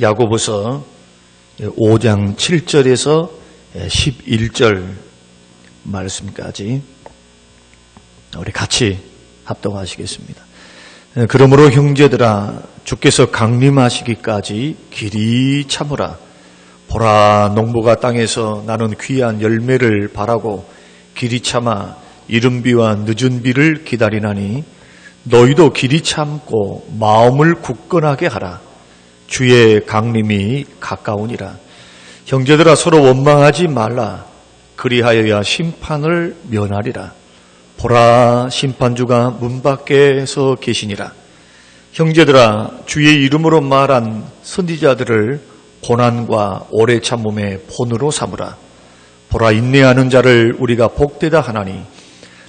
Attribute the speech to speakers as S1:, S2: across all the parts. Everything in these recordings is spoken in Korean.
S1: 야고보서 5장 7절에서 11절 말씀까지 우리 같이 합독하시겠습니다. 그러므로 형제들아 주께서 강림하시기까지 길이 참으라. 보라, 농부가 땅에서 나는 귀한 열매를 바라고 길이 참아 이른 비와 늦은 비를 기다리나니 너희도 길이 참고 마음을 굳건하게 하라. 주의 강림이 가까우니라. 형제들아 서로 원망하지 말라. 그리하여야 심판을 면하리라. 보라, 심판주가 문 밖에서 계시니라. 형제들아 주의 이름으로 말한 선지자들을 고난과 오래 참음의 본으로 삼으라. 보라, 인내하는 자를 우리가 복되다 하나니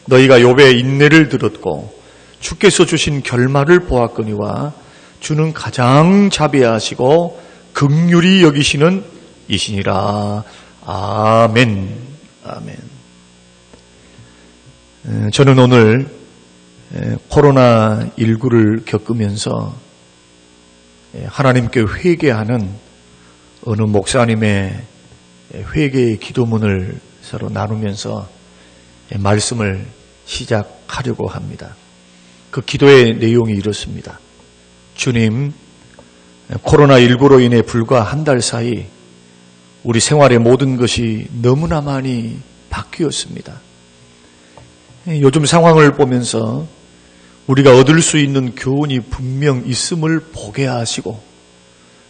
S1: 너희가 욥의 인내를 들었고 주께서 주신 결말을 보았거니와 주는 가장 자비하시고 긍휼히 여기시는 이시니라. 아멘. 아멘. 저는 오늘 코로나19를 겪으면서 하나님께 회개하는 어느 목사님의 회개의 기도문을 서로 나누면서 말씀을 시작하려고 합니다. 그 기도의 내용이 이렇습니다. 주님, 코로나19로 인해 불과 한 달 사이 우리 생활의 모든 것이 너무나 많이 바뀌었습니다. 요즘 상황을 보면서 우리가 얻을 수 있는 교훈이 분명 있음을 보게 하시고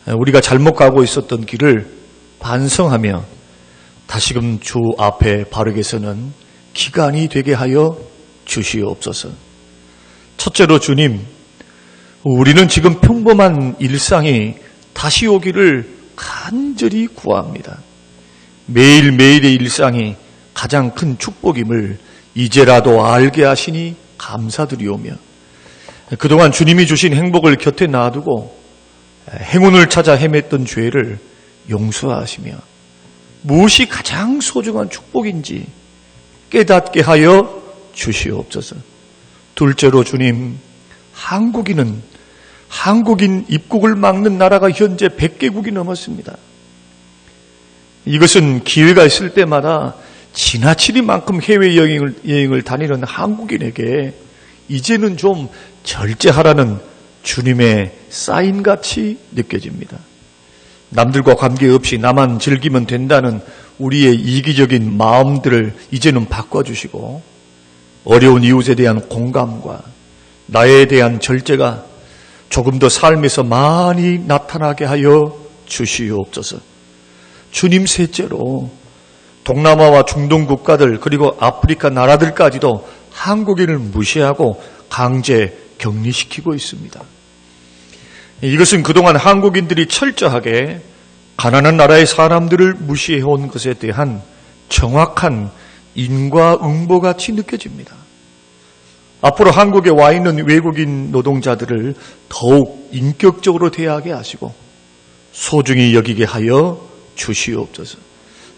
S1: 우리가 잘못 가고 있었던 길을 반성하며 다시금 주 앞에 바르게 서는 기간이 되게 하여 주시옵소서. 첫째로 주님, 우리는 지금 평범한 일상이 다시 오기를 간절히 구합니다. 매일매일의 일상이 가장 큰 축복임을 이제라도 알게 하시니 감사드리오며 그동안 주님이 주신 행복을 곁에 놔두고 행운을 찾아 헤맸던 죄를 용서하시며 무엇이 가장 소중한 축복인지 깨닫게 하여 주시옵소서. 둘째로 주님, 한국인 입국을 막는 나라가 현재 100개국이 넘었습니다. 이것은 기회가 있을 때마다 지나치리만큼 해외여행을 다니는 한국인에게 이제는 좀 절제하라는 주님의 사인같이 느껴집니다. 남들과 관계없이 나만 즐기면 된다는 우리의 이기적인 마음들을 이제는 바꿔주시고 어려운 이웃에 대한 공감과 나에 대한 절제가 조금 더 삶에서 많이 나타나게 하여 주시옵소서. 주님, 셋째로 동남아와 중동 국가들 그리고 아프리카 나라들까지도 한국인을 무시하고 강제 격리시키고 있습니다. 이것은 그동안 한국인들이 철저하게 가난한 나라의 사람들을 무시해온 것에 대한 정확한 인과응보같이 느껴집니다. 앞으로 한국에 와 있는 외국인 노동자들을 더욱 인격적으로 대하게 하시고 소중히 여기게 하여 주시옵소서.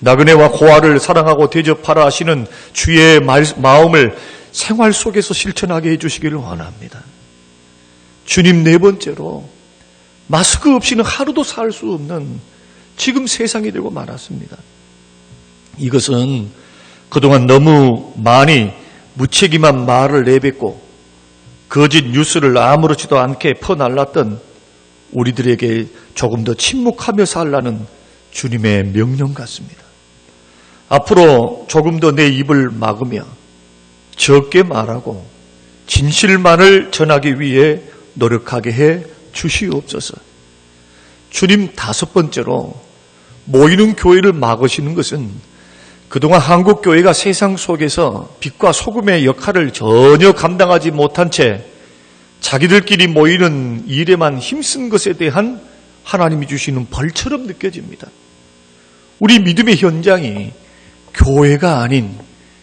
S1: 나그네와 고아를 사랑하고 대접하라 하시는 주의 마음을 생활 속에서 실천하게 해주시기를 원합니다. 주님, 네 번째로 마스크 없이는 하루도 살 수 없는 지금 세상이 되고 말았습니다. 이것은 그동안 너무 많이 무책임한 말을 내뱉고 거짓 뉴스를 아무렇지도 않게 퍼날랐던 우리들에게 조금 더 침묵하며 살라는 주님의 명령 같습니다. 앞으로 조금 더 내 입을 막으며 적게 말하고 진실만을 전하기 위해 노력하게 해 주시옵소서. 주님, 다섯 번째로 모이는 교회를 막으시는 것은 그동안 한국 교회가 세상 속에서 빛과 소금의 역할을 전혀 감당하지 못한 채 자기들끼리 모이는 일에만 힘쓴 것에 대한 하나님이 주시는 벌처럼 느껴집니다. 우리 믿음의 현장이 교회가 아닌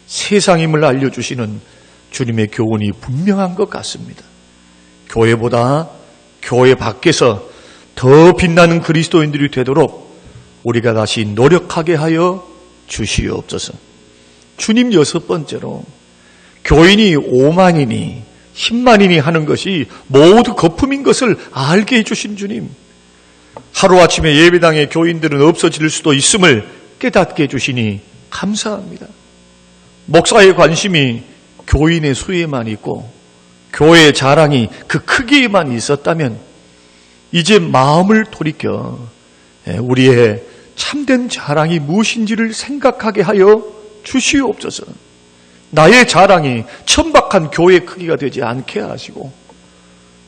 S1: 세상임을 알려주시는 주님의 교훈이 분명한 것 같습니다. 교회보다 교회 밖에서 더 빛나는 그리스도인들이 되도록 우리가 다시 노력하게 하여 주시옵소서. 주님, 여섯 번째로 교인이 5만이니 10만이니 하는 것이 모두 거품인 것을 알게 해주신 주님, 하루아침에 예배당의 교인들은 없어질 수도 있음을 깨닫게 해주시니 감사합니다. 목사의 관심이 교인의 수에만 있고 교회의 자랑이 그 크기에만 있었다면 이제 마음을 돌이켜 우리의 참된 자랑이 무엇인지를 생각하게 하여 주시옵소서. 나의 자랑이 천박한 교회의 크기가 되지 않게 하시고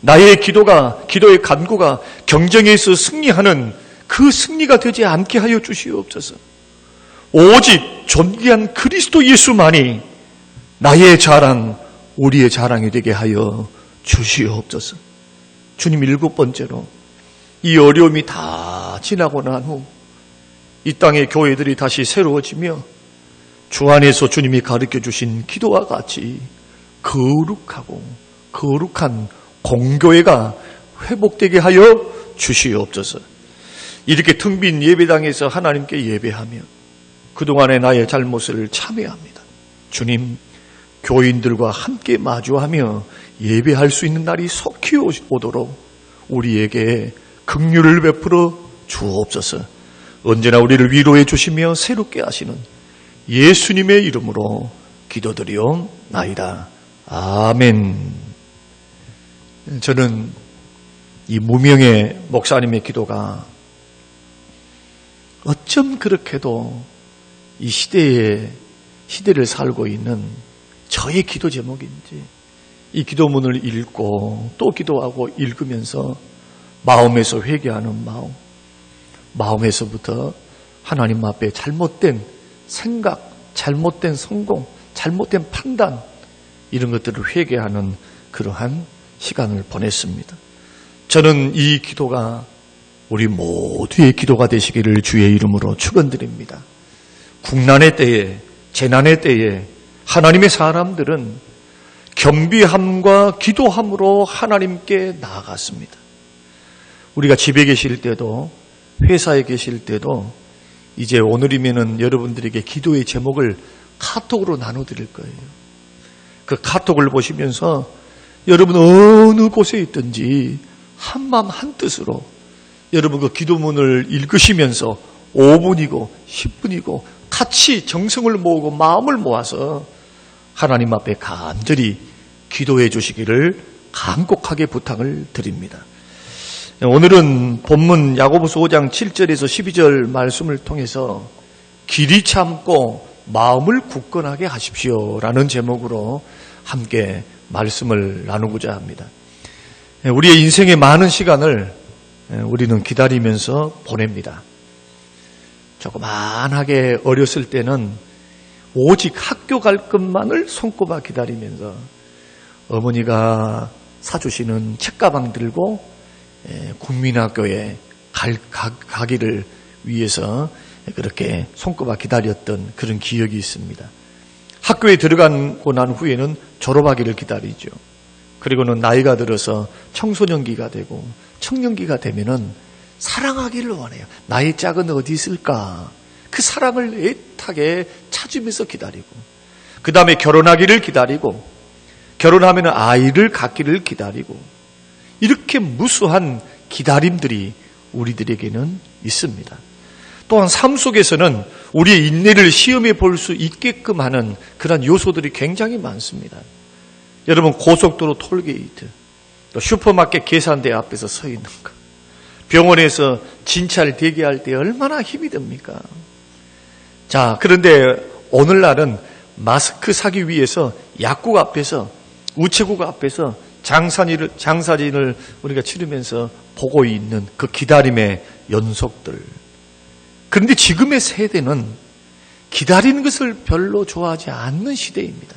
S1: 나의 기도의 간구가 경쟁에서 승리하는 그 승리가 되지 않게 하여 주시옵소서. 오직 존귀한 그리스도 예수만이 나의 자랑, 우리의 자랑이 되게 하여 주시옵소서. 주님, 7번째로 이 어려움이 다 지나고 난 후 이 땅의 교회들이 다시 새로워지며 주 안에서 주님이 가르쳐 주신 기도와 같이 거룩하고 거룩한 공교회가 회복되게 하여 주시옵소서. 이렇게 텅 빈 예배당에서 하나님께 예배하며 그동안의 나의 잘못을 참회합니다. 주님, 교인들과 함께 마주하며 예배할 수 있는 날이 속히 오도록 우리에게 긍휼을 베풀어 주옵소서. 언제나 우리를 위로해 주시며 새롭게 하시는 예수님의 이름으로 기도드리옵나이다. 아멘. 저는 이 무명의 목사님의 기도가 어쩜 그렇게도 이 시대를 살고 있는 저의 기도 제목인지 이 기도문을 읽고 또 기도하고 읽으면서 마음에서 회개하는 마음에서부터 하나님 앞에 잘못된 생각, 잘못된 성공, 잘못된 판단 이런 것들을 회개하는 그러한 시간을 보냈습니다. 저는 이 기도가 우리 모두의 기도가 되시기를 주의 이름으로 축원드립니다. 국난의 때에, 재난의 때에 하나님의 사람들은 겸비함과 기도함으로 하나님께 나아갔습니다. 우리가 집에 계실 때도 회사에 계실 때도 이제 오늘이면은 여러분들에게 기도의 제목을 카톡으로 나눠드릴 거예요. 그 카톡을 보시면서 여러분 어느 곳에 있든지 한마음 한뜻으로 여러분 그 기도문을 읽으시면서 5분이고 10분이고 같이 정성을 모으고 마음을 모아서 하나님 앞에 간절히 기도해 주시기를 간곡하게 부탁을 드립니다. 오늘은 본문 야고보서 5장 7절에서 12절 말씀을 통해서 길이 참고 마음을 굳건하게 하십시오라는 제목으로 함께 말씀을 나누고자 합니다. 우리의 인생의 많은 시간을 우리는 기다리면서 보냅니다. 조그만하게 어렸을 때는 오직 학교 갈 것만을 손꼽아 기다리면서 어머니가 사주시는 책가방 들고 국민학교에 가기를 위해서 그렇게 손꼽아 기다렸던 그런 기억이 있습니다. 학교에 들어가고 난 후에는 졸업하기를 기다리죠. 그리고는 나이가 들어서 청소년기가 되고 청년기가 되면은 사랑하기를 원해요. 나의 짝은 어디 있을까? 그 사랑을 애타게 찾으면서 기다리고 그 다음에 결혼하기를 기다리고 결혼하면 아이를 갖기를 기다리고 이렇게 무수한 기다림들이 우리들에게는 있습니다. 또한 삶 속에서는 우리의 인내를 시험해 볼 수 있게끔 하는 그런 요소들이 굉장히 많습니다. 여러분 고속도로 톨게이트, 또 슈퍼마켓 계산대 앞에서 서 있는 거, 병원에서 진찰 대기할 때 얼마나 힘이 듭니까? 자, 그런데 오늘날은 마스크 사기 위해서 약국 앞에서 우체국 앞에서 장사진을 우리가 치르면서 보고 있는 그 기다림의 연속들. 그런데 지금의 세대는 기다리는 것을 별로 좋아하지 않는 시대입니다.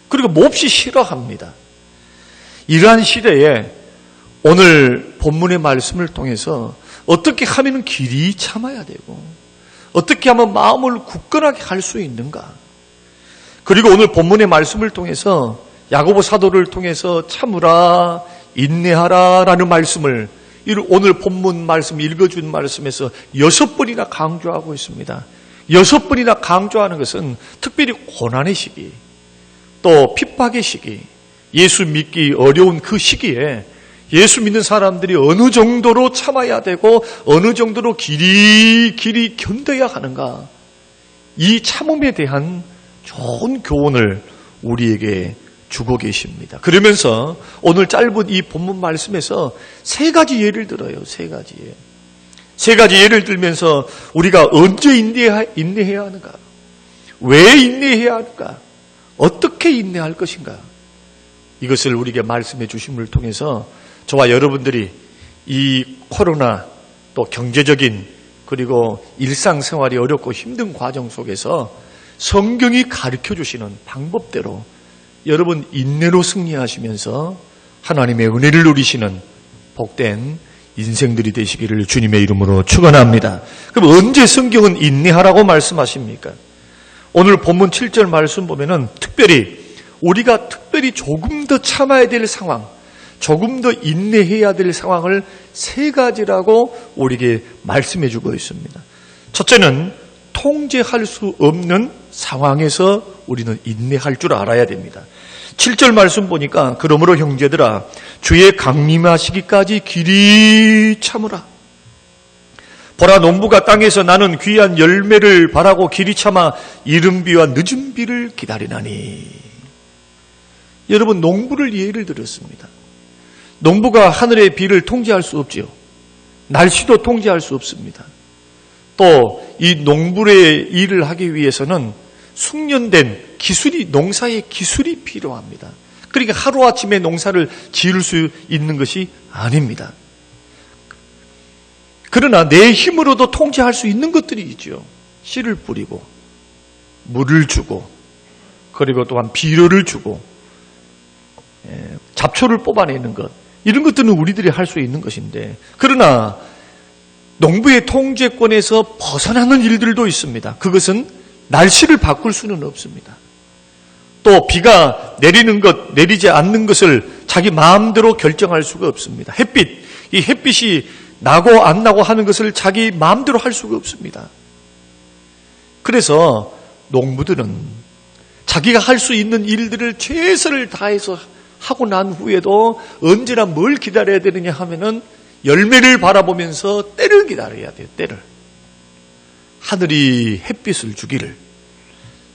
S1: 그리고 몹시 싫어합니다. 이러한 시대에 오늘 본문의 말씀을 통해서 어떻게 하면 길이 참아야 되고 어떻게 하면 마음을 굳건하게 할 수 있는가. 그리고 오늘 본문의 말씀을 통해서 야고보 사도를 통해서 참으라, 인내하라 라는 말씀을 오늘 본문 말씀 읽어준 말씀에서 6번이나 강조하고 있습니다. 6번이나 강조하는 것은 특별히 고난의 시기, 또 핍박의 시기, 예수 믿기 어려운 그 시기에 예수 믿는 사람들이 어느 정도로 참아야 되고 어느 정도로 길이 견뎌야 하는가, 이 참음에 대한 좋은 교훈을 우리에게 주고 계십니다. 그러면서 오늘 짧은 이 본문 말씀에서 세 가지 예를 들어요. 세 가지 예를 들면서 우리가 언제 인내해야 하는가, 왜 인내해야 하는가, 어떻게 인내할 것인가, 이것을 우리에게 말씀해 주심을 통해서 저와 여러분들이 이 코로나 또 경제적인 그리고 일상생활이 어렵고 힘든 과정 속에서 성경이 가르쳐 주시는 방법대로 여러분 인내로 승리하시면서 하나님의 은혜를 누리시는 복된 인생들이 되시기를 주님의 이름으로 축원합니다. 그럼 언제 성경은 인내하라고 말씀하십니까? 오늘 본문 7절 말씀 보면은 우리가 특별히 조금 더 참아야 될 상황, 조금 더 인내해야 될 상황을 세 가지라고 우리에게 말씀해 주고 있습니다. 첫째는 통제할 수 없는 상황에서 우리는 인내할 줄 알아야 됩니다. 7절 말씀 보니까 그러므로 형제들아 주의 강림하시기까지 길이 참으라. 보라, 농부가 땅에서 나는 귀한 열매를 바라고 길이 참아 이른 비와 늦은 비를 기다리나니. 여러분, 농부를 예를 들었습니다. 농부가 하늘의 비를 통제할 수 없지요. 날씨도 통제할 수 없습니다. 또 이 농부의 일을 하기 위해서는 숙련된 농사의 기술이 필요합니다. 그러니까 하루아침에 농사를 지을 수 있는 것이 아닙니다. 그러나 내 힘으로도 통제할 수 있는 것들이 있죠. 씨를 뿌리고 물을 주고 그리고 또한 비료를 주고 잡초를 뽑아내는 것, 이런 것들은 우리들이 할 수 있는 것인데, 그러나 농부의 통제권에서 벗어나는 일들도 있습니다. 그것은 날씨를 바꿀 수는 없습니다. 또 비가 내리는 것, 내리지 않는 것을 자기 마음대로 결정할 수가 없습니다. 이 햇빛이 나고 안 나고 하는 것을 자기 마음대로 할 수가 없습니다. 그래서 농부들은 자기가 할 수 있는 일들을 최선을 다해서 하고 난 후에도 언제나 뭘 기다려야 되느냐 하면은 열매를 바라보면서 때를 기다려야 돼요. 때를. 하늘이 햇빛을 주기를.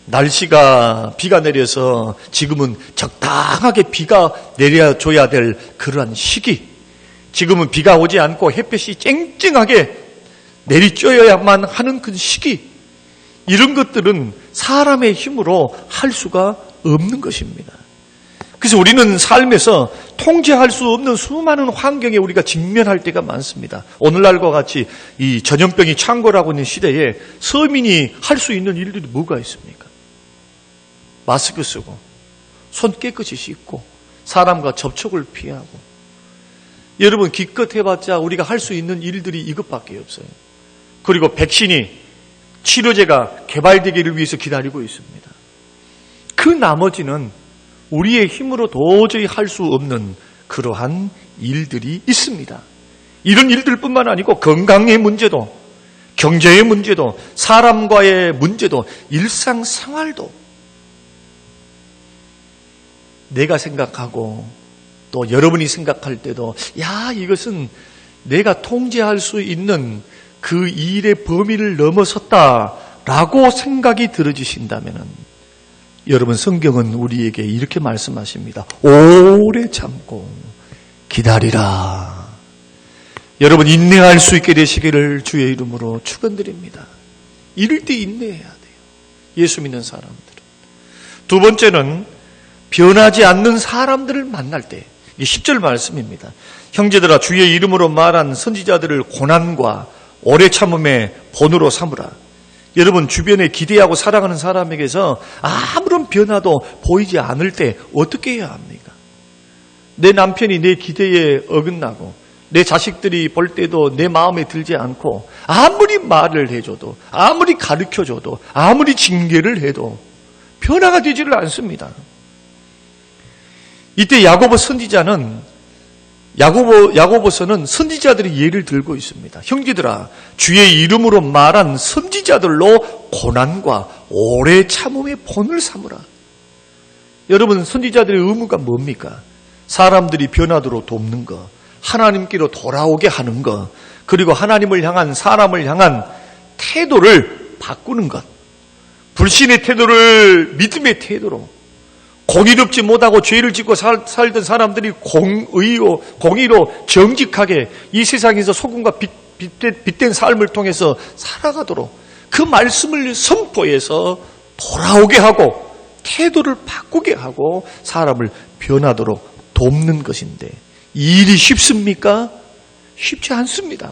S1: 날씨가 비가 내려서 지금은 적당하게 비가 내려줘야 될 그러한 시기. 지금은 비가 오지 않고 햇빛이 쨍쨍하게 내리쬐어야만 하는 그 시기. 이런 것들은 사람의 힘으로 할 수가 없는 것입니다. 그래서 우리는 삶에서 통제할 수 없는 수많은 환경에 우리가 직면할 때가 많습니다. 오늘날과 같이 이 전염병이 창궐하고 있는 시대에 서민이 할 수 있는 일들이 뭐가 있습니까? 마스크 쓰고 손 깨끗이 씻고 사람과 접촉을 피하고. 여러분, 기껏 해봤자 우리가 할 수 있는 일들이 이것밖에 없어요. 그리고 백신이, 치료제가 개발되기를 위해서 기다리고 있습니다. 그 나머지는 우리의 힘으로 도저히 할 수 없는 그러한 일들이 있습니다. 이런 일들뿐만 아니고 건강의 문제도, 경제의 문제도, 사람과의 문제도, 일상생활도 내가 생각하고 또 여러분이 생각할 때도 이것은 내가 통제할 수 있는 그 일의 범위를 넘어섰다라고 생각이 들어지신다면 여러분, 성경은 우리에게 이렇게 말씀하십니다. 오래 참고 기다리라. 여러분, 인내할 수 있게 되시기를 주의 이름으로 축원드립니다. 이럴 때 인내해야 돼요. 예수 믿는 사람들은. 두 번째는 변하지 않는 사람들을 만날 때, 이게 10절 말씀입니다. 형제들아 주의 이름으로 말한 선지자들을 고난과 오래 참음의 본으로 삼으라. 여러분, 주변에 기대하고 사랑하는 사람에게서 아무런 변화도 보이지 않을 때 어떻게 해야 합니까? 내 남편이 내 기대에 어긋나고 내 자식들이 볼 때도 내 마음에 들지 않고 아무리 말을 해줘도 아무리 가르쳐줘도 아무리 징계를 해도 변화가 되지를 않습니다. 이때 야고보서는 선지자들이 예를 들고 있습니다. 형제들아 주의 이름으로 말한 선지자들로 고난과 오래 참음의 본을 삼으라. 여러분, 선지자들의 의무가 뭡니까? 사람들이 변하도록 돕는 것, 하나님께로 돌아오게 하는 것, 그리고 하나님을 향한, 사람을 향한 태도를 바꾸는 것, 불신의 태도를 믿음의 태도로, 공의롭지 못하고 죄를 짓고 살던 사람들이 공의로 정직하게 이 세상에서 소금과 빛된 삶을 통해서 살아가도록 그 말씀을 선포해서 돌아오게 하고 태도를 바꾸게 하고 사람을 변하도록 돕는 것인데, 이 일이 쉽습니까? 쉽지 않습니다.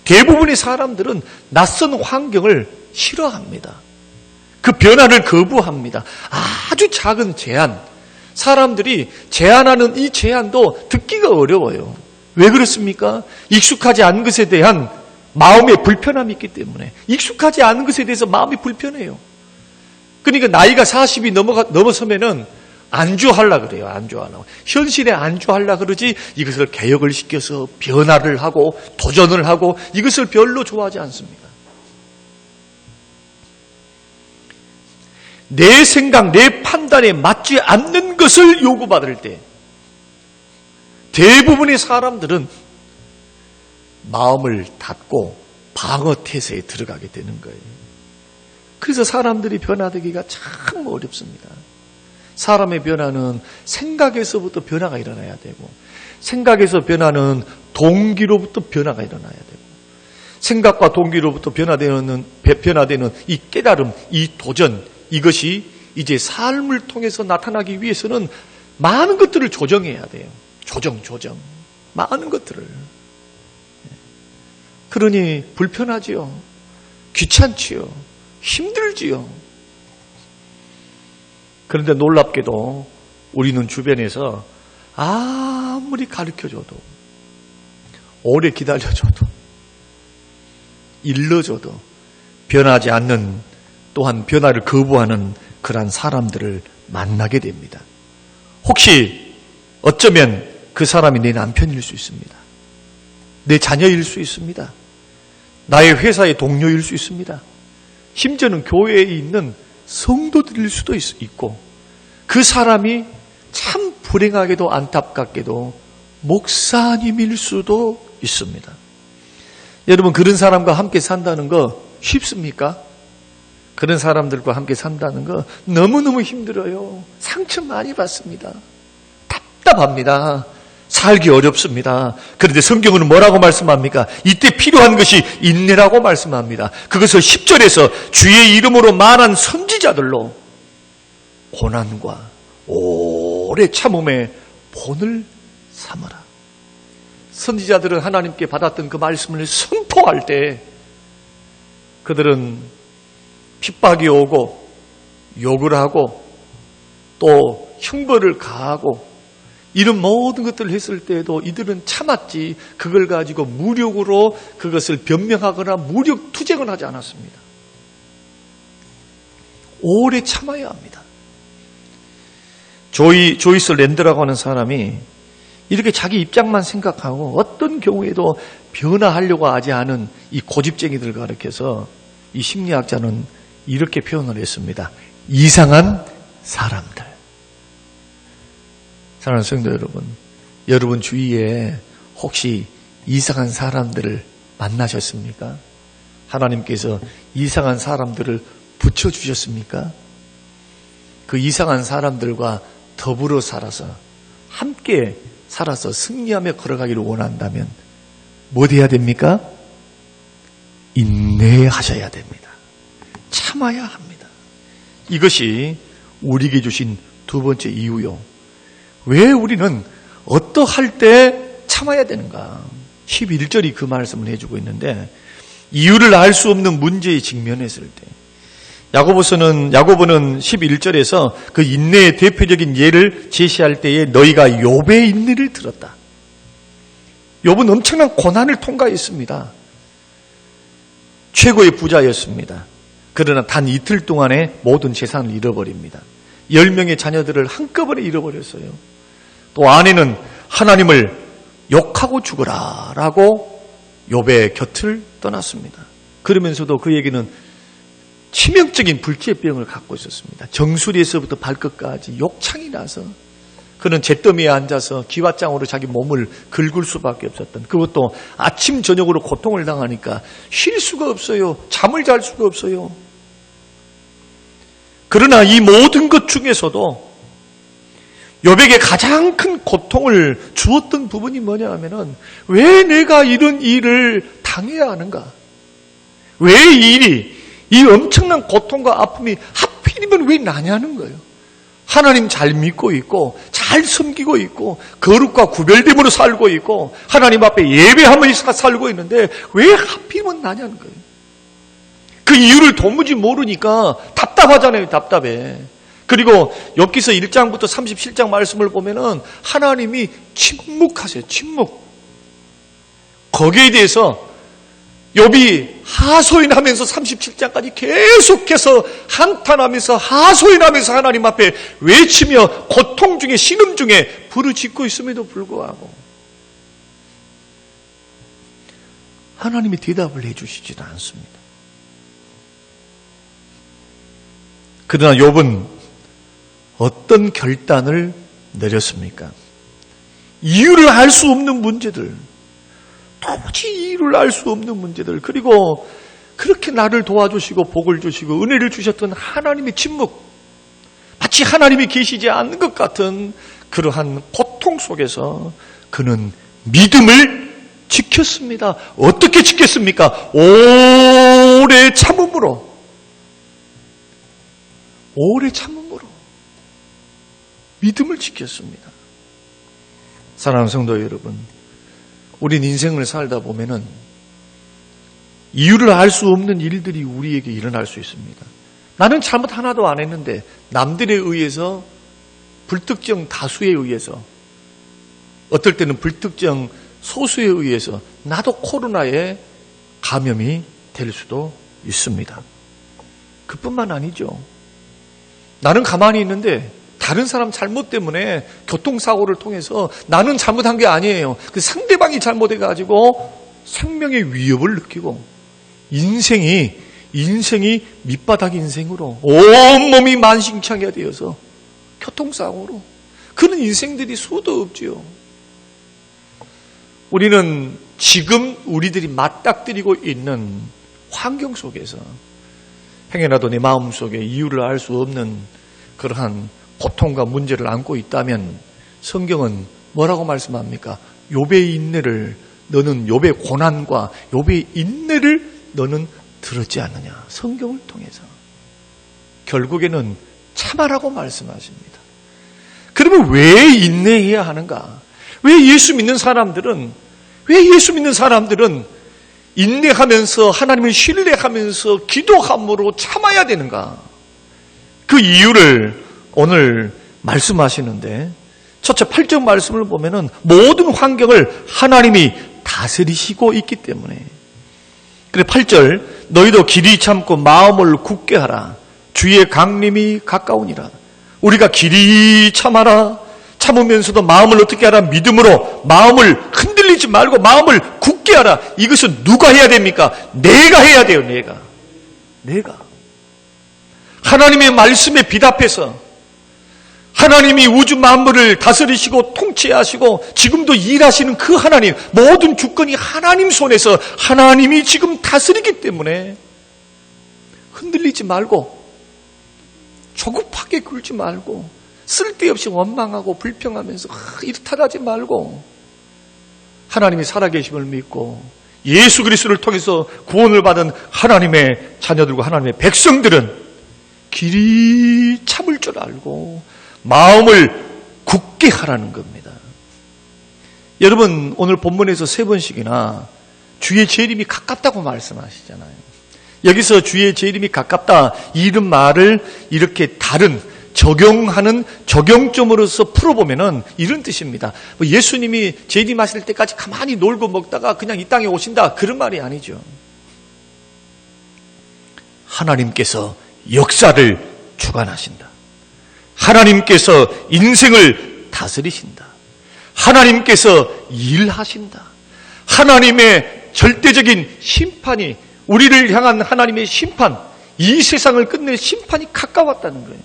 S1: 대부분의 사람들은 낯선 환경을 싫어합니다. 그 변화를 거부합니다. 아주 작은 제안, 사람들이 제안하는 이 제안도 듣기가 어려워요. 왜 그렇습니까? 익숙하지 않은 것에 대한 마음의 불편함이 있기 때문에. 익숙하지 않은 것에 대해서 마음이 불편해요. 그러니까 나이가 40이 넘어서면은 안주하려고 그래요. 안주하려고. 현실에 안주하려고 그러지 이것을 개혁을 시켜서 변화를 하고 도전을 하고 이것을 별로 좋아하지 않습니다. 내 생각, 내 판단에 맞지 않는 것을 요구받을 때 대부분의 사람들은 마음을 닫고 방어 태세에 들어가게 되는 거예요. 그래서 사람들이 변화되기가 참 어렵습니다. 사람의 변화는 생각에서부터 변화가 일어나야 되고, 생각에서 변화는 동기로부터 변화가 일어나야 되고, 생각과 동기로부터 변화되는 이 깨달음, 이 도전, 이것이 이제 삶을 통해서 나타나기 위해서는 많은 것들을 조정해야 돼요. 조정. 많은 것들을. 그러니 불편하지요. 귀찮지요. 힘들지요. 그런데 놀랍게도 우리는 주변에서 아무리 가르쳐줘도, 오래 기다려줘도, 일러줘도 변하지 않는, 또한 변화를 거부하는 그러한 사람들을 만나게 됩니다. 혹시 어쩌면 그 사람이 내 남편일 수 있습니다. 내 자녀일 수 있습니다. 나의 회사의 동료일 수 있습니다. 심지어는 교회에 있는 성도들일 수도 있고, 그 사람이 참 불행하게도 안타깝게도 목사님일 수도 있습니다. 여러분, 그런 사람과 함께 산다는 거 쉽습니까? 그런 사람들과 함께 산다는 거 너무너무 힘들어요. 상처 많이 받습니다. 답답합니다. 살기 어렵습니다. 그런데 성경은 뭐라고 말씀합니까? 이때 필요한 것이 인내라고 말씀합니다. 그것을 10절에서 주의 이름으로 말한 선지자들로 고난과 오래 참음의 본을 삼으라. 선지자들은 하나님께 받았던 그 말씀을 선포할 때 그들은 핍박이 오고 욕을 하고 또 형벌을 가하고 이런 모든 것들을 했을 때에도 이들은 참았지, 그걸 가지고 무력으로 그것을 변명하거나 무력 투쟁을 하지 않았습니다. 오래 참아야 합니다. 조이스 랜드라고 하는 사람이 이렇게 자기 입장만 생각하고 어떤 경우에도 변화하려고 하지 않은 이 고집쟁이들을 가리켜서 이 심리학자는 이렇게 표현을 했습니다. 이상한 사람들. 사랑하는 성도 여러분, 여러분 주위에 혹시 이상한 사람들을 만나셨습니까? 하나님께서 이상한 사람들을 붙여주셨습니까? 그 이상한 사람들과 더불어 살아서 함께 살아서 승리하며 걸어가기를 원한다면 뭐 해야 됩니까? 인내하셔야 됩니다. 참아야 합니다. 이것이 우리에게 주신 두 번째 이유요. 왜 우리는 어떠할 때 참아야 되는가? 11절이 그 말씀을 해주고 있는데, 이유를 알 수 없는 문제에 직면했을 때, 야고보는 11절에서 그 인내의 대표적인 예를 제시할 때에 너희가 욥의 인내를 들었다. 욥은 엄청난 고난을 통과했습니다. 최고의 부자였습니다. 그러나 단 이틀 동안에 모든 재산을 잃어버립니다. 10명의 자녀들을 한꺼번에 잃어버렸어요. 또 아내는 하나님을 욕하고 죽어라 라고 욥의 곁을 떠났습니다. 그러면서도 그에게는 치명적인 불치병을 갖고 있었습니다. 정수리에서부터 발끝까지 욕창이 나서 그는 잿더미에 앉아서 기왓장으로 자기 몸을 긁을 수밖에 없었던, 그것도 아침 저녁으로 고통을 당하니까 쉴 수가 없어요. 잠을 잘 수가 없어요. 그러나 이 모든 것 중에서도 욥에게 가장 큰 고통을 주었던 부분이 뭐냐 하면은, 왜 내가 이런 일을 당해야 하는가? 왜 이 일이, 이 엄청난 고통과 아픔이 하필이면 왜 나냐는 거예요. 하나님 잘 믿고 있고 잘 섬기고 있고 거룩과 구별됨으로 살고 있고 하나님 앞에 예배하면서 살고 있는데 왜 하필이면 나냐는 거예요. 그 이유를 도무지 모르니까 답답하잖아요. 답답해. 그리고 욥기서 1장부터 37장 말씀을 보면은 하나님이 침묵하세요. 침묵. 거기에 대해서 욥이 하소연하면서 37장까지 계속해서 한탄하면서 하소연하면서 하나님 앞에 외치며 고통 중에 신음 중에 부르짖고 있음에도 불구하고 하나님이 대답을 해주시지도 않습니다. 그러나 욥은 어떤 결단을 내렸습니까? 이유를 알 수 없는 문제들, 도무지 이유를 알 수 없는 문제들, 그리고 그렇게 나를 도와주시고 복을 주시고 은혜를 주셨던 하나님의 침묵, 마치 하나님이 계시지 않는 것 같은 그러한 고통 속에서 그는 믿음을 지켰습니다. 어떻게 지켰습니까? 오래 참음으로. 오래 참음으로 믿음을 지켰습니다. 사랑하는 성도 여러분, 우린 인생을 살다 보면은 이유를 알 수 없는 일들이 우리에게 일어날 수 있습니다. 나는 잘못 하나도 안 했는데 남들에 의해서, 불특정 다수에 의해서, 어떨 때는 불특정 소수에 의해서 나도 코로나에 감염이 될 수도 있습니다. 그뿐만 아니죠. 나는 가만히 있는데 다른 사람 잘못 때문에 교통사고를 통해서 나는 잘못한 게 아니에요. 그 상대방이 잘못해가지고 생명의 위협을 느끼고 인생이 밑바닥 인생으로 온몸이 만신창이가 되어서 교통사고로 그런 인생들이 수도 없지요. 우리는 지금 우리들이 맞닥뜨리고 있는 환경 속에서 행여나도 내 마음속에 이유를 알 수 없는 그러한 고통과 문제를 안고 있다면 성경은 뭐라고 말씀합니까? 욥의 인내를, 너는 욥의 고난과 욥의 인내를 너는 들었지 않느냐. 성경을 통해서 결국에는 참아라고 말씀하십니다. 그러면 왜 인내해야 하는가? 왜 예수 믿는 사람들은 인내하면서 하나님을 신뢰하면서 기도함으로 참아야 되는가? 그 이유를 오늘 말씀하시는데, 첫째 8절 말씀을 보면은 모든 환경을 하나님이 다스리시고 있기 때문에. 그래 8절, 너희도 길이 참고 마음을 굳게 하라. 주의 강림이 가까우니라. 우리가 길이 참아라. 참으면서도 마음을 어떻게 하라? 믿음으로 마음을 흔들리지 말고 마음을 굳게 하라. 이것은 누가 해야 됩니까? 내가 해야 돼요. 내가. 하나님의 말씀에 비답해서 하나님이 우주 만물을 다스리시고 통치하시고 지금도 일하시는 그 하나님, 모든 주권이 하나님 손에서 하나님이 지금 다스리기 때문에 흔들리지 말고 조급하게 굴지 말고 쓸데없이 원망하고 불평하면서 이렇다하지 말고 하나님이 살아계심을 믿고 예수 그리스도를 통해서 구원을 받은 하나님의 자녀들과 하나님의 백성들은 길이 참을 줄 알고 마음을 굳게 하라는 겁니다. 여러분, 오늘 본문에서 3번씩이나 주의 재림이 가깝다고 말씀하시잖아요. 여기서 주의 재림이 가깝다, 이런 말을 이렇게 다른 적용하는 적용점으로서 풀어보면은 이런 뜻입니다. 예수님이 재림하실 때까지 가만히 놀고 먹다가 그냥 이 땅에 오신다, 그런 말이 아니죠. 하나님께서 역사를 주관하신다. 하나님께서 인생을 다스리신다. 하나님께서 일하신다. 하나님의 절대적인 심판이, 우리를 향한 하나님의 심판, 이 세상을 끝낼 심판이 가까웠다는 거예요.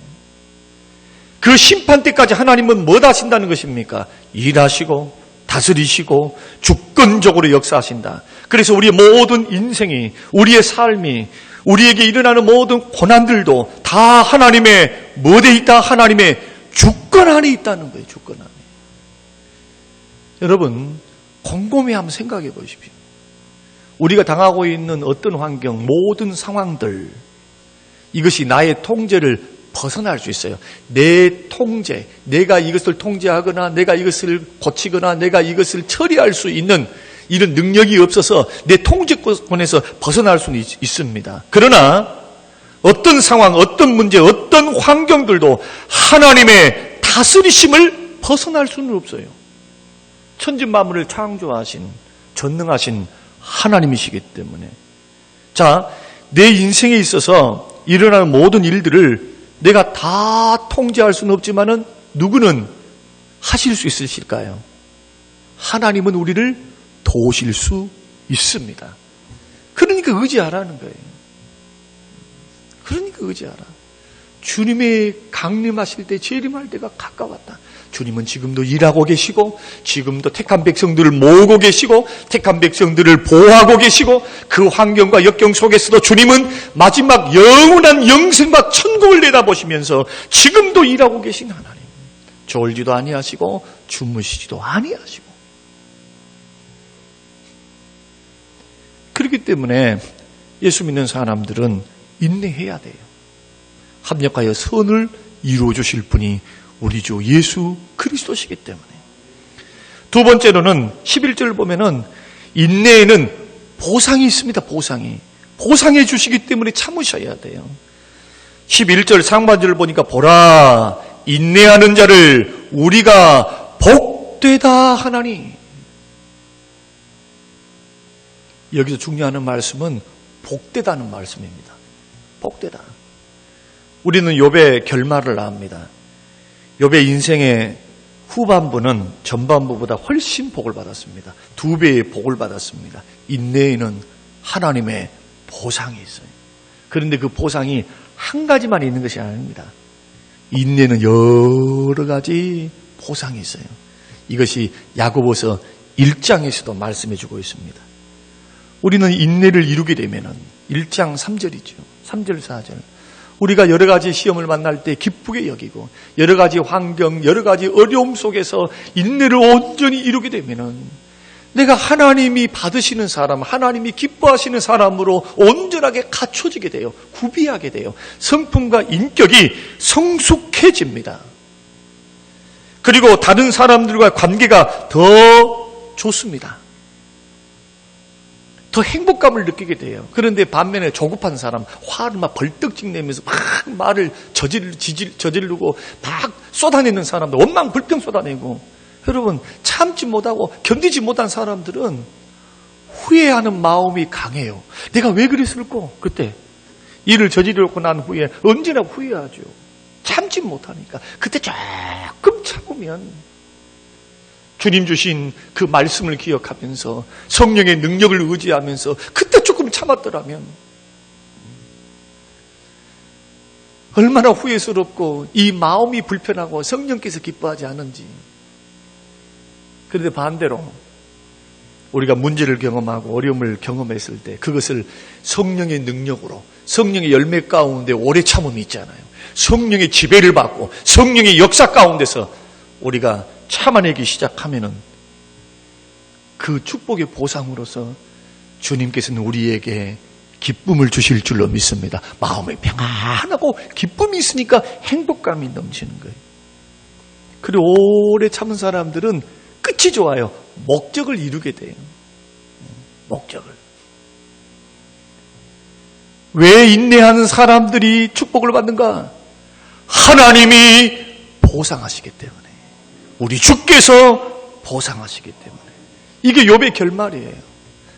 S1: 그 심판 때까지 하나님은 뭐 하신다는 것입니까? 일하시고 다스리시고 주권적으로 역사하신다. 그래서 우리의 모든 인생이, 우리의 삶이, 우리에게 일어나는 모든 고난들도 다 하나님의 뭐에 있다? 하나님의 주권 안에 있다는 거예요. 주권 안에. 여러분, 곰곰이 한번 생각해 보십시오. 우리가 당하고 있는 어떤 환경, 모든 상황들, 이것이 나의 통제를 벗어날 수 있어요. 내 통제, 내가 이것을 통제하거나 내가 이것을 고치거나 내가 이것을 처리할 수 있는 이런 능력이 없어서 내 통제권에서 벗어날 수는 있습니다. 그러나 어떤 상황, 어떤 문제, 어떤 환경들도 하나님의 다스리심을 벗어날 수는 없어요. 천지만물을 창조하신 전능하신 하나님이시기 때문에. 자, 내 인생에 있어서 일어나는 모든 일들을 내가 다 통제할 수는 없지만은 누구는 하실 수 있으실까요? 하나님은 우리를 도우실 수 있습니다. 그러니까 의지하라는 거예요. 그러니까 의지하라. 주님의 강림하실 때, 재림할 때가 가까웠다. 주님은 지금도 일하고 계시고, 지금도 택한 백성들을 모으고 계시고, 택한 백성들을 보호하고 계시고, 그 환경과 역경 속에서도 주님은 마지막 영원한 영생과 천국을 내다보시면서 지금도 일하고 계신 하나님. 졸지도 아니하시고 주무시지도 아니하시고. 그렇기 때문에 예수 믿는 사람들은 인내해야 돼요. 합력하여 선을 이루어 주실 분이 우리 주 예수 그리스도시기 때문에. 두 번째로는 11절 보면은 인내에는 보상이 있습니다. 보상해 주시기 때문에 참으셔야 돼요. 11절 상반절을 보니까 보라 인내하는 자를 우리가 복되다 하나니. 여기서 중요한 말씀은 복되다는 말씀입니다. 복되다. 우리는 욥의 결말을 압니다. 욥의 인생의 후반부는 전반부보다 훨씬 복을 받았습니다. 2배의 복을 받았습니다. 인내에는 하나님의 보상이 있어요. 그런데 그 보상이 한 가지만 있는 것이 아닙니다. 인내는 여러 가지 보상이 있어요. 이것이 야고보서 1장에서도 말씀해 주고 있습니다. 우리는 인내를 이루게 되면은 1장 3절이죠. 3절 4절. 우리가 여러 가지 시험을 만날 때 기쁘게 여기고 여러 가지 환경, 여러 가지 어려움 속에서 인내를 온전히 이루게 되면은 내가 하나님이 받으시는 사람, 하나님이 기뻐하시는 사람으로 온전하게 갖춰지게 돼요. 구비하게 돼요. 성품과 인격이 성숙해집니다. 그리고 다른 사람들과 관계가 더 좋습니다. 더 행복감을 느끼게 돼요. 그런데 반면에 조급한 사람, 화를 막 벌떡 내면서 막 말을 저지르고 막 쏟아내는 사람들, 원망 불평 쏟아내고, 여러분 참지 못하고 견디지 못한 사람들은 후회하는 마음이 강해요. 내가 왜 그랬을까? 그때 일을 저지르고 난 후에 언제나 후회하죠. 참지 못하니까. 그때 조금 참으면 주님 주신 그 말씀을 기억하면서 성령의 능력을 의지하면서 그때 조금 참았더라면 얼마나 후회스럽고 이 마음이 불편하고 성령께서 기뻐하지 않은지. 그런데 반대로 우리가 문제를 경험하고 어려움을 경험했을 때 그것을 성령의 능력으로, 성령의 열매 가운데 오래 참음이 있잖아요. 성령의 지배를 받고 성령의 역사 가운데서 우리가 참아내기 시작하면은 그 축복의 보상으로서 주님께서는 우리에게 기쁨을 주실 줄로 믿습니다. 마음이 평안하고 기쁨이 있으니까 행복감이 넘치는 거예요. 그리고 오래 참은 사람들은 끝이 좋아요. 목적을 이루게 돼요. 목적을. 왜 인내하는 사람들이 축복을 받는가? 하나님이 보상하시기 때문에. 우리 주께서 보상하시기 때문에. 이게 욥의 결말이에요.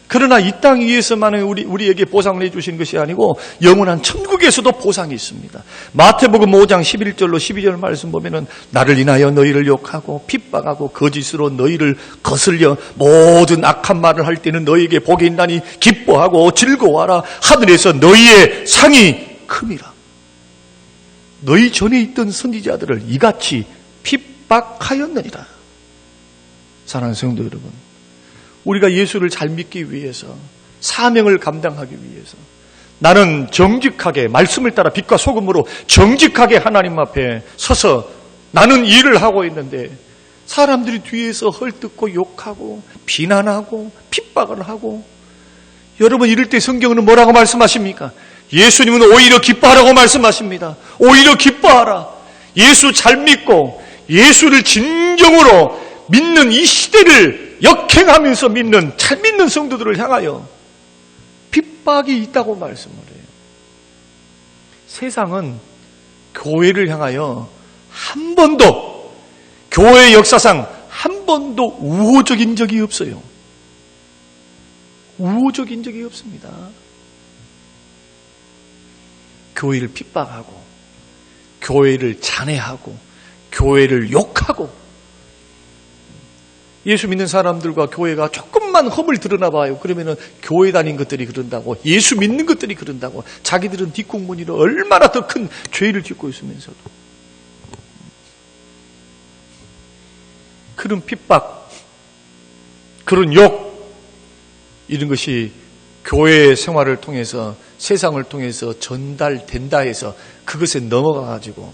S1: 그러나 이 땅 위에서만 우리에게 보상을 해주신 것이 아니고 영원한 천국에서도 보상이 있습니다. 마태복음 5장 11절로 12절 말씀 보면은 나를 인하여 너희를 욕하고 핍박하고 거짓으로 너희를 거슬려 모든 악한 말을 할 때는 너희에게 복이 있나니 기뻐하고 즐거워하라. 하늘에서 너희의 상이 큼이라. 너희 전에 있던 선지자들을 이같이 핍박하였느니라. 사랑하는 성도 여러분, 우리가 예수를 잘 믿기 위해서, 사명을 감당하기 위해서 나는 정직하게 말씀을 따라 빛과 소금으로 정직하게 하나님 앞에 서서 나는 일을 하고 있는데 사람들이 뒤에서 헐뜯고 욕하고 비난하고 핍박을 하고, 여러분 이럴 때 성경은 뭐라고 말씀하십니까? 예수님은 오히려 기뻐하라고 말씀하십니다. 오히려 기뻐하라. 예수 잘 믿고 예수를 진정으로 믿는 이 시대를 역행하면서 믿는 잘 믿는 성도들을 향하여 핍박이 있다고 말씀을 해요. 세상은 교회를 향하여 한 번도, 교회의 역사상 한 번도 우호적인 적이 없어요. 우호적인 적이 없습니다. 교회를 핍박하고, 교회를 잔해하고, 교회를 욕하고, 예수 믿는 사람들과 교회가 조금만 흠을 드러나 봐요. 그러면은 교회 다닌 것들이 그런다고, 예수 믿는 것들이 그런다고, 자기들은 뒷공무니로 얼마나 더 큰 죄를 짓고 있으면서도. 그런 핍박, 그런 욕, 이런 것이 교회 생활을 통해서, 세상을 통해서 전달된다 해서 그것에 넘어가가지고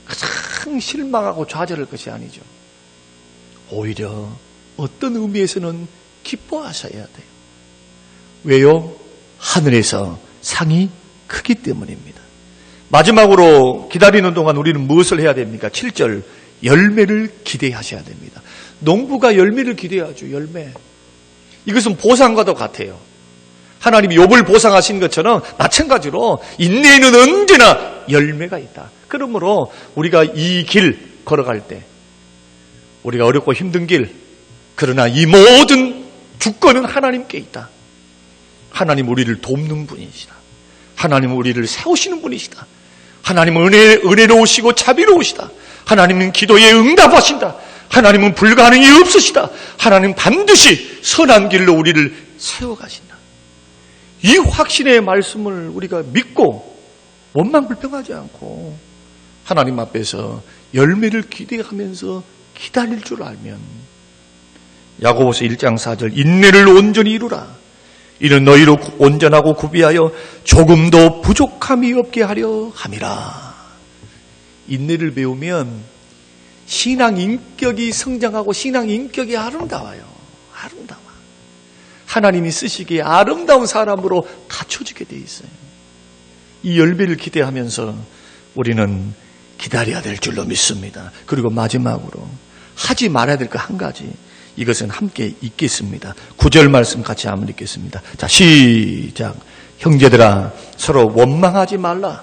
S1: 가장 실망하고 좌절할 것이 아니죠. 오히려 어떤 의미에서는 기뻐하셔야 돼요. 왜요? 하늘에서 상이 크기 때문입니다. 마지막으로 기다리는 동안 우리는 무엇을 해야 됩니까? 7절, 열매를 기대하셔야 됩니다. 농부가 열매를 기대하죠. 열매. 이것은 보상과도 같아요. 하나님이 욥을 보상하신 것처럼 마찬가지로 인내에는 언제나 열매가 있다. 그러므로 우리가 이 길 걸어갈 때, 우리가 어렵고 힘든 길, 그러나 이 모든 주권은 하나님께 있다. 하나님 우리를 돕는 분이시다. 하나님은 우리를 세우시는 분이시다. 하나님은 은혜로우시고 자비로우시다. 하나님은 기도에 응답하신다. 하나님은 불가능이 없으시다. 하나님 반드시 선한 길로 우리를 세워가신다. 이 확신의 말씀을 우리가 믿고 원망불평하지 않고 하나님 앞에서 열매를 기대하면서 기다릴 줄 알면, 야고보서 1장 4절, 인내를 온전히 이루라. 이는 너희로 온전하고 구비하여 조금도 부족함이 없게 하려 함이라. 인내를 배우면 신앙 인격이 성장하고 신앙 인격이 아름다워요. 아름다워. 하나님이 쓰시기에 아름다운 사람으로 갖춰지게 돼 있어요. 이 열매를 기대하면서 우리는 기다려야 될 줄로 믿습니다. 그리고 마지막으로 하지 말아야 될 거 한 가지, 이것은 함께 읽겠습니다. 9절 말씀 같이 한번 읽겠습니다. 자, 시작. 형제들아, 서로 원망하지 말라.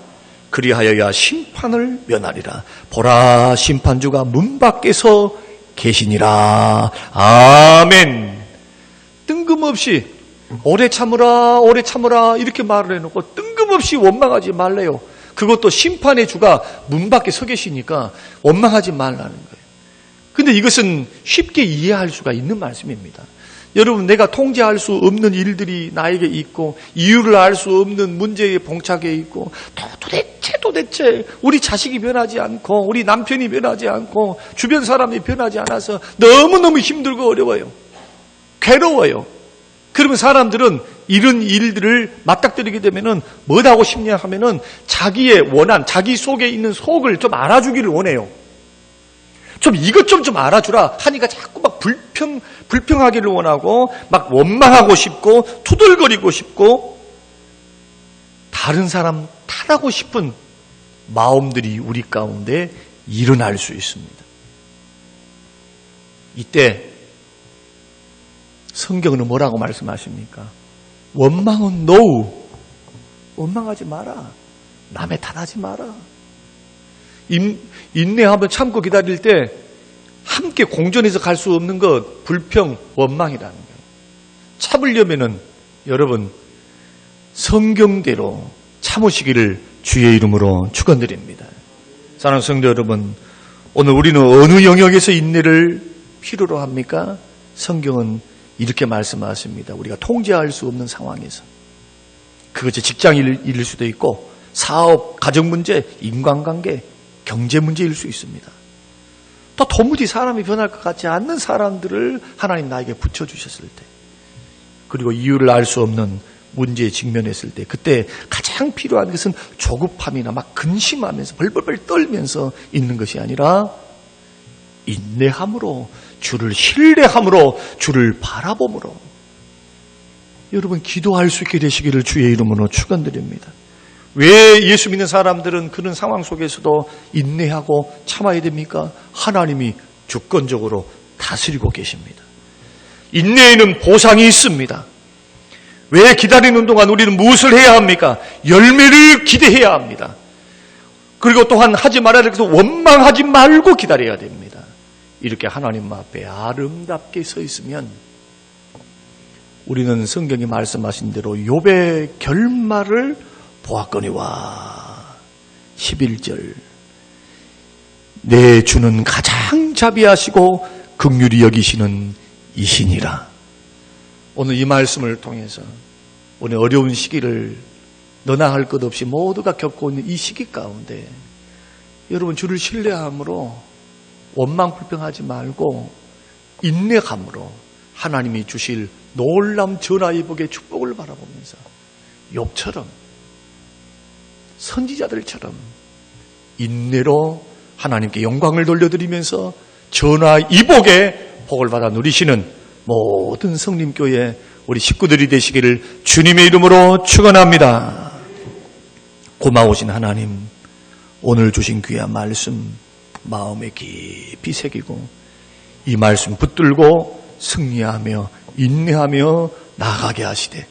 S1: 그리하여야 심판을 면하리라. 보라, 심판주가 문 밖에서 계시니라. 아멘. 뜬금없이 오래 참으라, 오래 참으라 이렇게 말을 해놓고 뜬금없이 원망하지 말래요. 그것도 심판의 주가 문 밖에 서 계시니까 원망하지 말라는 거예요. 근데 이것은 쉽게 이해할 수가 있는 말씀입니다. 여러분, 내가 통제할 수 없는 일들이 나에게 있고 이유를 알 수 없는 문제에 봉착해 있고 도대체 우리 자식이 변하지 않고 우리 남편이 변하지 않고 주변 사람이 변하지 않아서 너무너무 힘들고 어려워요. 괴로워요. 그러면 사람들은 이런 일들을 맞닥뜨리게 되면은 뭐 하고 싶냐 하면은 자기의 원한, 자기 속에 있는 속을 좀 알아주기를 원해요. 좀 이것 좀 알아주라 하니까 자꾸 막 불평하기를 원하고 막 원망하고 싶고 투덜거리고 싶고 다른 사람 탓하고 싶은 마음들이 우리 가운데 일어날 수 있습니다. 이때 성경은 뭐라고 말씀하십니까? 원망은 노우. 원망하지 마라. 남의 탓하지 마라. 인내하면 참고 기다릴 때 함께 공존해서 갈 수 없는 것, 불평, 원망이라는 거예요. 참으려면은 여러분 성경대로 참으시기를 주의 이름으로 축원드립니다. 사랑하는 성도 여러분, 오늘 우리는 어느 영역에서 인내를 필요로 합니까? 성경은 이렇게 말씀하십니다. 우리가 통제할 수 없는 상황에서, 그것이 직장일 수도 있고 사업, 가정 문제, 인간관계, 경제 문제일 수 있습니다. 또 도무지 사람이 변할 것 같지 않는 사람들을 하나님 나에게 붙여주셨을 때, 그리고 이유를 알 수 없는 문제에 직면했을 때, 그때 가장 필요한 것은 조급함이나 막 근심하면서 벌벌벌 떨면서 있는 것이 아니라 인내함으로, 주를 신뢰함으로, 주를 바라봄으로 여러분 기도할 수 있게 되시기를 주의 이름으로 축원드립니다. 왜 예수 믿는 사람들은 그런 상황 속에서도 인내하고 참아야 됩니까? 하나님이 주권적으로 다스리고 계십니다. 인내에는 보상이 있습니다. 왜 기다리는 동안 우리는 무엇을 해야 합니까? 열매를 기대해야 합니다. 그리고 또한 하지 말아야 될 것은 원망하지 말고 기다려야 됩니다. 이렇게 하나님 앞에 아름답게 서 있으면 우리는 성경이 말씀하신 대로 욥의 결말을 보았거니와 11절 내 주는 가장 자비하시고 긍휼히 여기시는 이시니라. 오늘 이 말씀을 통해서 오늘 어려운 시기를 너나 할 것 없이 모두가 겪고 있는 이 시기 가운데 여러분 주를 신뢰함으로 원망 불평하지 말고 인내함으로 하나님이 주실 놀라운 전하의 복의 축복을 바라보면서 욥처럼 선지자들처럼 인내로 하나님께 영광을 돌려드리면서 전하의 복의 복을 받아 누리시는 모든 성림교회 우리 식구들이 되시기를 주님의 이름으로 축원합니다. 고마우신 하나님, 오늘 주신 귀한 말씀 마음에 깊이 새기고 이 말씀 붙들고 승리하며 인내하며 나아가게 하시되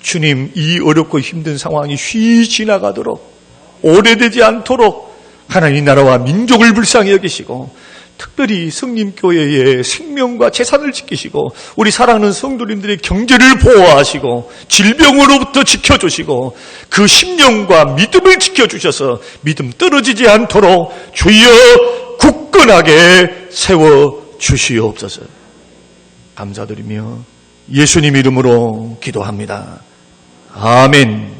S1: 주님, 이 어렵고 힘든 상황이 쉬 지나가도록 오래되지 않도록 하나님 나라와 민족을 불쌍히 여기시고 특별히 성림교회의 생명과 재산을 지키시고 우리 사랑하는 성도님들의 경제를 보호하시고 질병으로부터 지켜주시고 그 심령과 믿음을 지켜주셔서 믿음 떨어지지 않도록 주여 굳건하게 세워주시옵소서. 감사드리며 예수님 이름으로 기도합니다. 아멘.